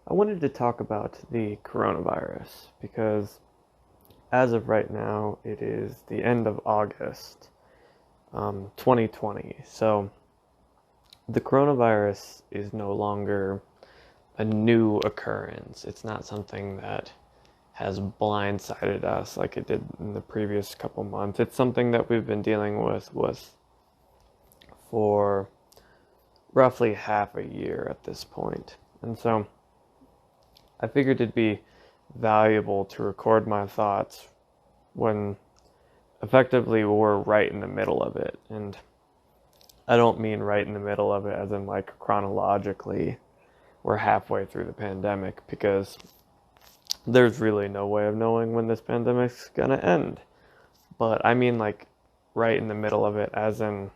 I wanted to talk about the coronavirus because as of right now, it is the end of August, 2020. So the coronavirus is no longer a new occurrence. It's not something that has blindsided us like it did in the previous couple months. It's something that we've been dealing with for roughly half a year at this point. And so I figured it'd be valuable to record my thoughts when effectively we're right in the middle of it. And I don't mean right in the middle of it as in like chronologically we're halfway through the pandemic, because there's really no way of knowing when this pandemic's gonna end. But I mean like right in the middle of it as in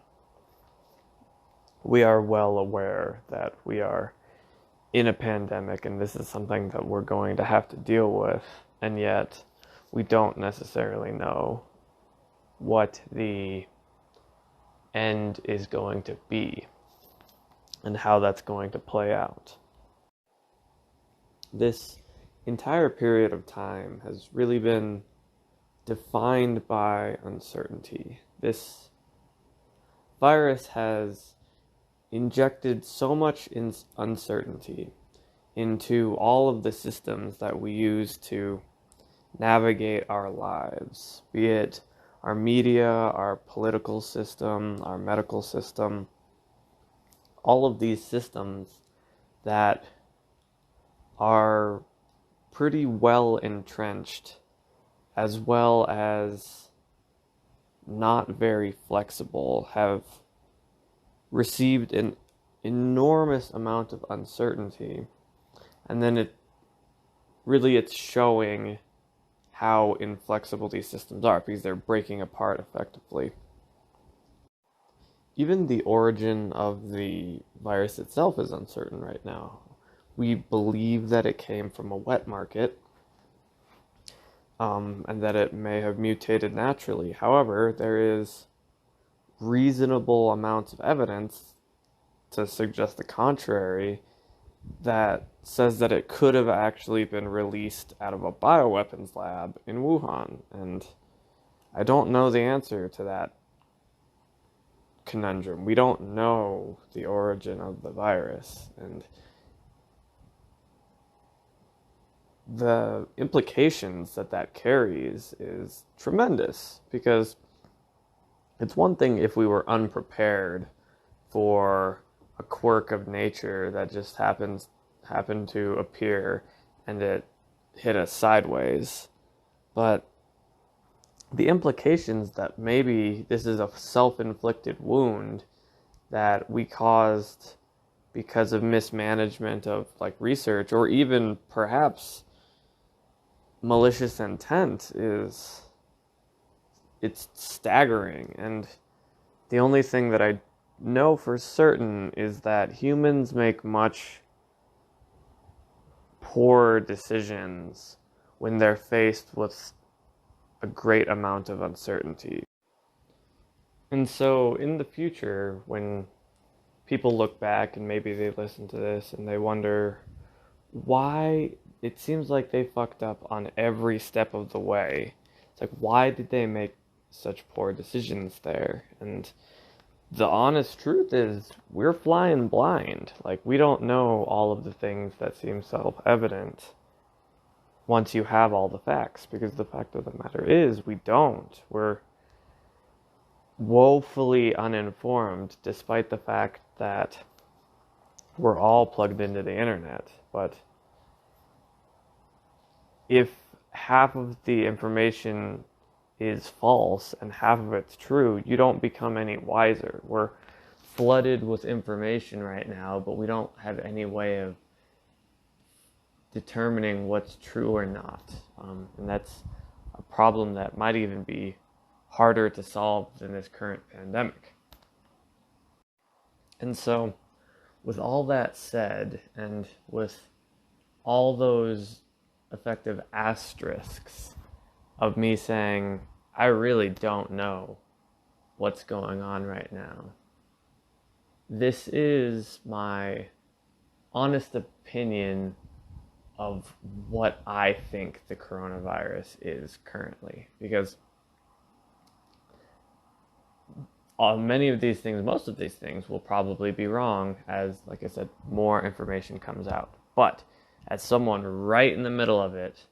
we are well aware that we are in a pandemic and this is something that we're going to have to deal with, and yet we don't necessarily know what the end is going to be and how that's going to play out. This entire period of time has really been defined by uncertainty. This virus has injected so much uncertainty into all of the systems that we use to navigate our lives, be it our media, our political system, our medical system, all of these systems that are pretty well entrenched, as well as not very flexible, have received an enormous amount of uncertainty. And then it's showing how inflexible these systems are because they're breaking apart effectively. Even the origin of the virus itself is uncertain right now. We believe that it came from a wet market, and that it may have mutated naturally. However, there is reasonable amounts of evidence to suggest the contrary, that says that it could have actually been released out of a bioweapons lab in Wuhan. And I don't know the answer to that conundrum. We don't know the origin of the virus, and the implications that carries is tremendous, because it's one thing if we were unprepared for a quirk of nature that just happened to appear and it hit us sideways. But the implications that maybe this is a self-inflicted wound that we caused because of mismanagement of like research, or even perhaps malicious intent, it's staggering. And the only thing that I know for certain is that humans make much poor decisions when they're faced with a great amount of uncertainty. And so in the future, when people look back and maybe they listen to this and they wonder why it seems like they fucked up on every step of the way. It's like, why did they make such poor decisions there? And the honest truth is we're flying blind. Like, we don't know all of the things that seem self-evident once you have all the facts, because the fact of the matter is we don't. We're woefully uninformed, despite the fact that we're all plugged into the internet. But if half of the information is false and half of it's true, you don't become any wiser. We're flooded with information right now, but we don't have any way of determining what's true or not. And that's a problem that might even be harder to solve than this current pandemic. And so, with all that said, and with all those effective asterisks of me saying, I really don't know what's going on right now, this is my honest opinion of what I think the coronavirus is currently, because many of these things, most of these things will probably be wrong as, like I said, more information comes out. But as someone right in the middle of it,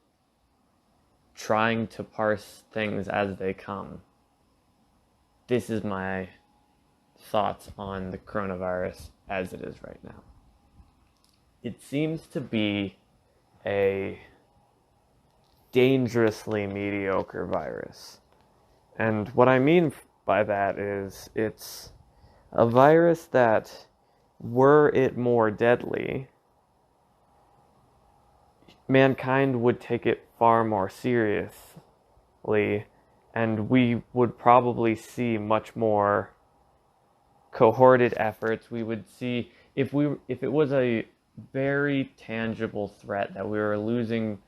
trying to parse things as they come, this is my thoughts on the coronavirus as it is right now. It seems to be a dangerously mediocre virus. And what I mean by that is it's a virus that, were it more deadly, mankind would take it far more seriously, and we would probably see much more cohorted efforts. We would see, if it was a very tangible threat that we were losing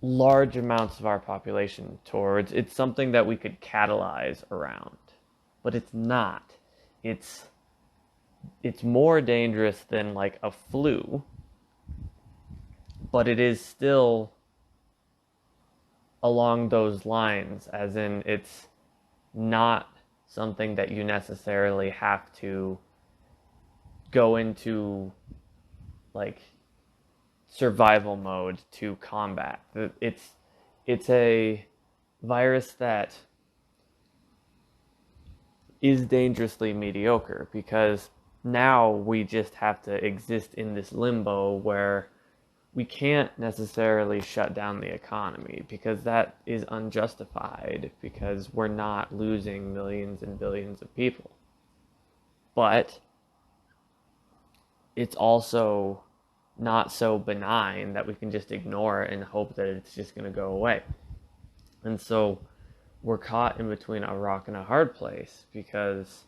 large amounts of our population towards, it's something that we could catalyze around. But it's not. It's more dangerous than like a flu, but it is still along those lines, as in it's not something that you necessarily have to go into like survival mode to combat. It's a virus that is dangerously mediocre, because now we just have to exist in this limbo where we can't necessarily shut down the economy, because that is unjustified, because we're not losing millions and billions of people. But it's also not so benign that we can just ignore it and hope that it's just going to go away. And so we're caught in between a rock and a hard place, because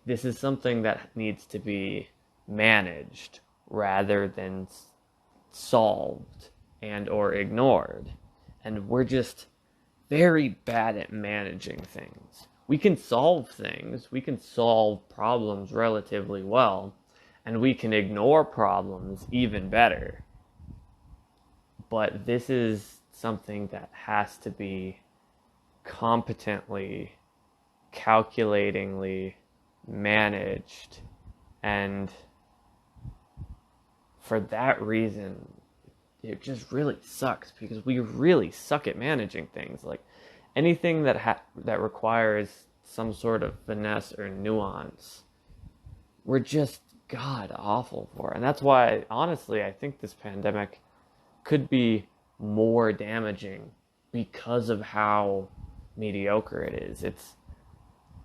this is something that needs to be managed rather than solved and or ignored. And we're just very bad at managing things. We can solve things, we can solve problems relatively well, and we can ignore problems even better. But this is something that has to be competently, calculatingly managed, and for that reason, it just really sucks, because we really suck at managing things. Like anything that requires some sort of finesse or nuance, we're just god awful for. And that's why, honestly, I think this pandemic could be more damaging because of how mediocre it is.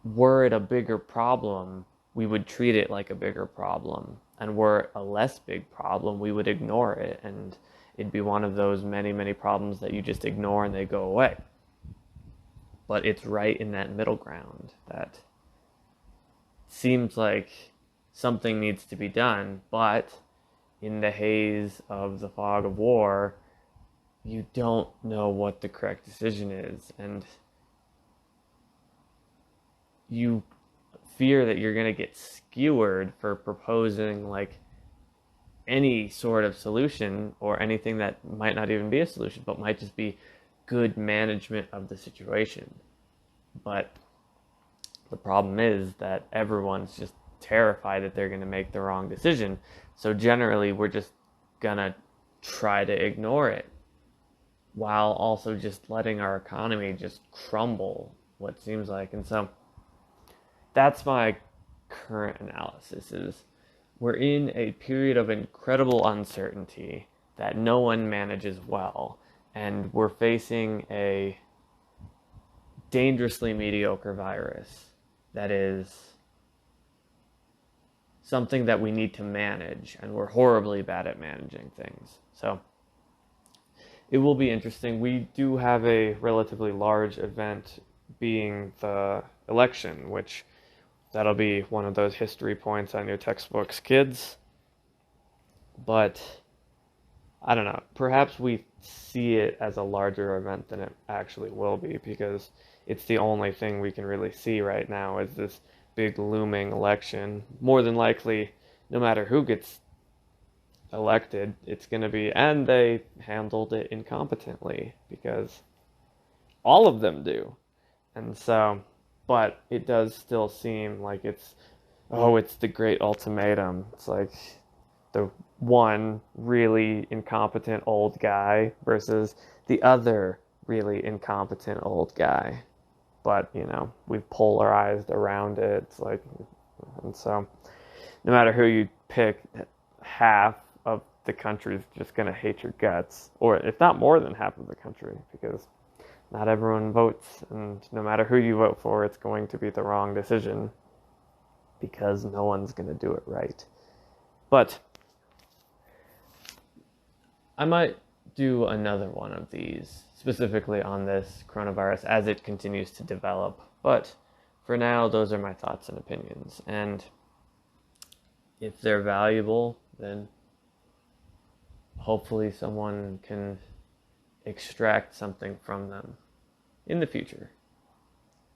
Were it a bigger problem, we would treat it like a bigger problem. And were it a less big problem, we would ignore it. And it'd be one of those many, many problems that you just ignore and they go away. But it's right in that middle ground that seems like something needs to be done, but in the haze of the fog of war, you don't know what the correct decision is, and you fear that you're going to get skewered for proposing like any sort of solution, or anything that might not even be a solution, but might just be good management of the situation. But the problem is that everyone's just terrified that they're going to make the wrong decision. So generally, we're just going to try to ignore it, while also just letting our economy just crumble, what seems like. And so that's my current analysis, is we're in a period of incredible uncertainty that no one manages well, and we're facing a dangerously mediocre virus that is something that we need to manage, and we're horribly bad at managing things. So it will be interesting. We do have a relatively large event, being the election, which that'll be one of those history points on your textbooks, kids. But I don't know, perhaps we see it as a larger event than it actually will be, because it's the only thing we can really see right now, is this big looming election. More than likely, no matter who gets elected, it's going to be, and they handled it incompetently because all of them do. And so, but it does still seem like it's the great ultimatum. It's like the one really incompetent old guy versus the other really incompetent old guy. But, we've polarized around it. It's like, and so no matter who you pick, half of the country is just going to hate your guts, or if not more than half of the country, because not everyone votes, and no matter who you vote for, it's going to be the wrong decision because no one's going to do it right. But I might do another one of these specifically on this coronavirus as it continues to develop. But for now, those are my thoughts and opinions. And if they're valuable, then hopefully someone can extract something from them in the future.